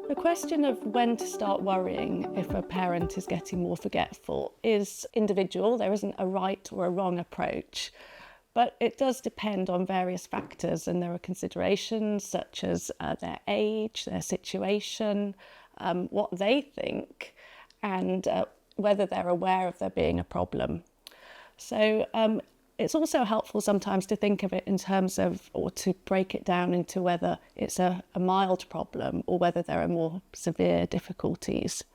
The question of when to start worrying if a parent is getting more forgetful is individual. There isn't a right or a wrong approach, but it does depend on various factors, and there are considerations such as their age, their situation, what they think, and whether they're aware of there being a problem. So it's also helpful sometimes to think of it in terms of, or to break it down into whether it's a mild problem or whether there are more severe difficulties.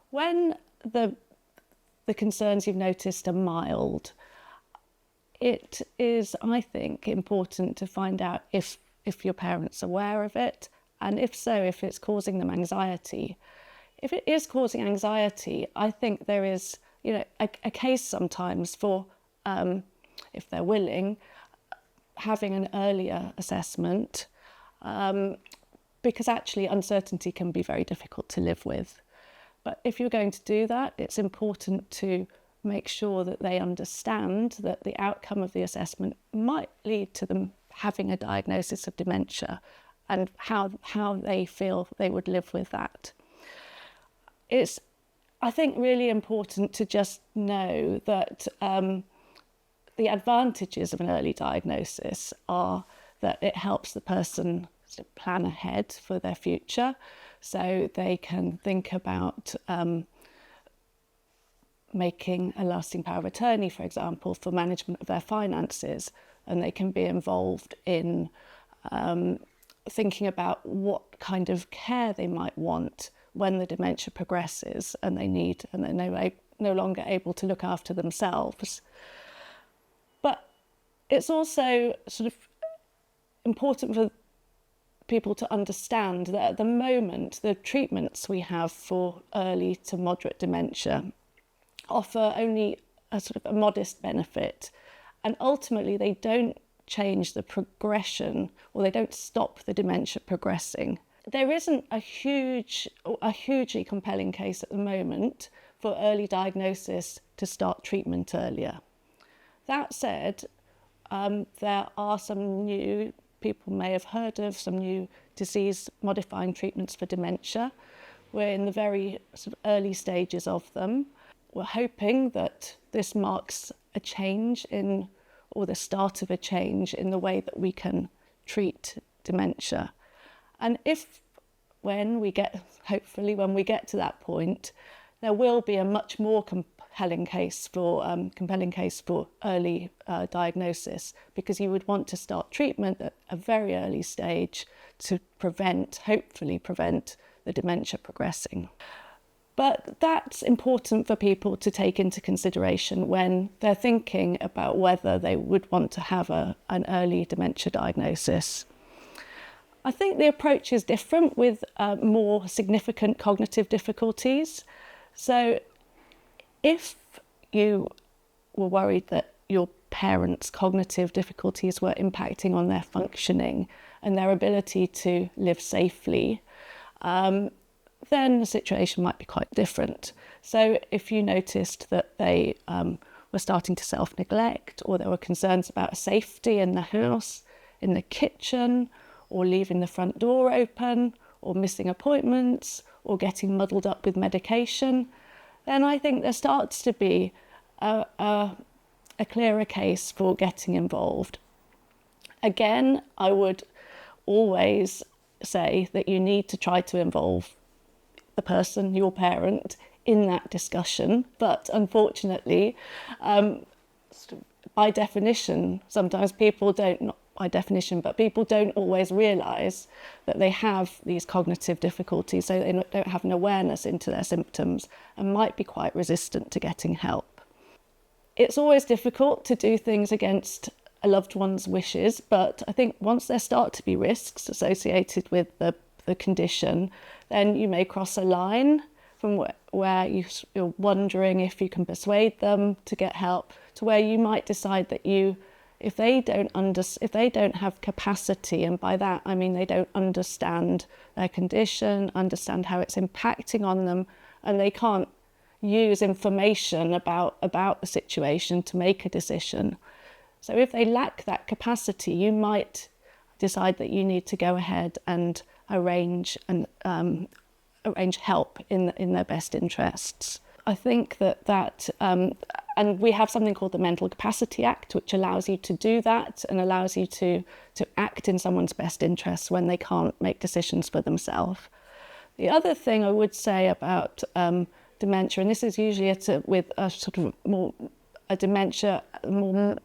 When the concerns you've noticed are mild, it is, I think, important to find out if your parent's aware of it, and if so, if it's causing them anxiety. If it is causing anxiety, I think there is, a case sometimes for, if they're willing, having an earlier assessment, because actually uncertainty can be very difficult to live with. But if you're going to do that, it's important to make sure that they understand that the outcome of the assessment might lead to them having a diagnosis of dementia, and how they feel they would live with that. It's, I think, really important to just know that the advantages of an early diagnosis are that it helps the person sort of plan ahead for their future, so they can think about making a lasting power of attorney, for example, for management of their finances, and they can be involved in thinking about what kind of care they might want when the dementia progresses and they're no longer able to look after themselves. But it's also sort of important for people to understand that at the moment, the treatments we have for early to moderate dementia offer only a sort of a modest benefit, and ultimately they don't change the progression, or they don't stop the dementia progressing. There isn't a hugely compelling case at the moment for early diagnosis to start treatment earlier. That said, there are some new, people may have heard of some new disease-modifying treatments for dementia. We're in the very sort of early stages of them. We're hoping that this marks a change or the start of a change in the way that we can treat dementia. And when we get to that point, there will be a much more compelling case for early diagnosis, because you would want to start treatment at a very early stage to hopefully prevent the dementia progressing. But that's important for people to take into consideration when they're thinking about whether they would want to have an early dementia diagnosis. I think the approach is different with more significant cognitive difficulties. So if you were worried that your parents' cognitive difficulties were impacting on their functioning and their ability to live safely, then the situation might be quite different. So if you noticed that they were starting to self-neglect, or there were concerns about safety in the house, in the kitchen, or leaving the front door open, or missing appointments, or getting muddled up with medication, then I think there starts to be a clearer case for getting involved. Again, I would always say that you need to try to involve the person, your parent, in that discussion. But unfortunately, by definition, sometimes people don't, not by definition, but people don't always realise that they have these cognitive difficulties, so they don't have an awareness into their symptoms and might be quite resistant to getting help. It's always difficult to do things against a loved one's wishes, but I think once there start to be risks associated with the condition, then you may cross a line from where you're wondering if you can persuade them to get help, to where you might decide that if they don't have capacity, and by that I mean they don't understand their condition, understand how it's impacting on them, and they can't use information about the situation to make a decision. So if they lack that capacity, you might decide that you need to go ahead and arrange help in their best interests. I think that and we have something called the Mental Capacity Act, which allows you to do that and allows you to act in someone's best interests when they can't make decisions for themselves. The other thing I would say about dementia, and this is usually with a sort of a dementia more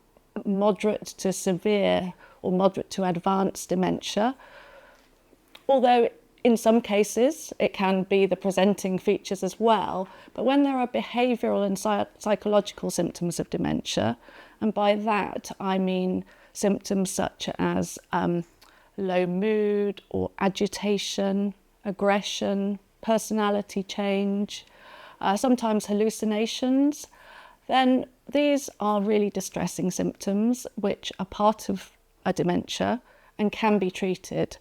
moderate to severe or moderate to advanced dementia, although in some cases it can be the presenting features as well, but when there are behavioural and psychological symptoms of dementia, and by that I mean symptoms such as low mood or agitation, aggression, personality change, sometimes hallucinations, then these are really distressing symptoms which are part of a dementia and can be treated.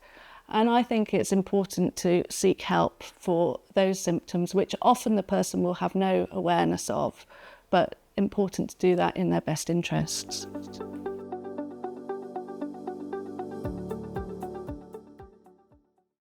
And I think it's important to seek help for those symptoms, which often the person will have no awareness of, but important to do that in their best interests.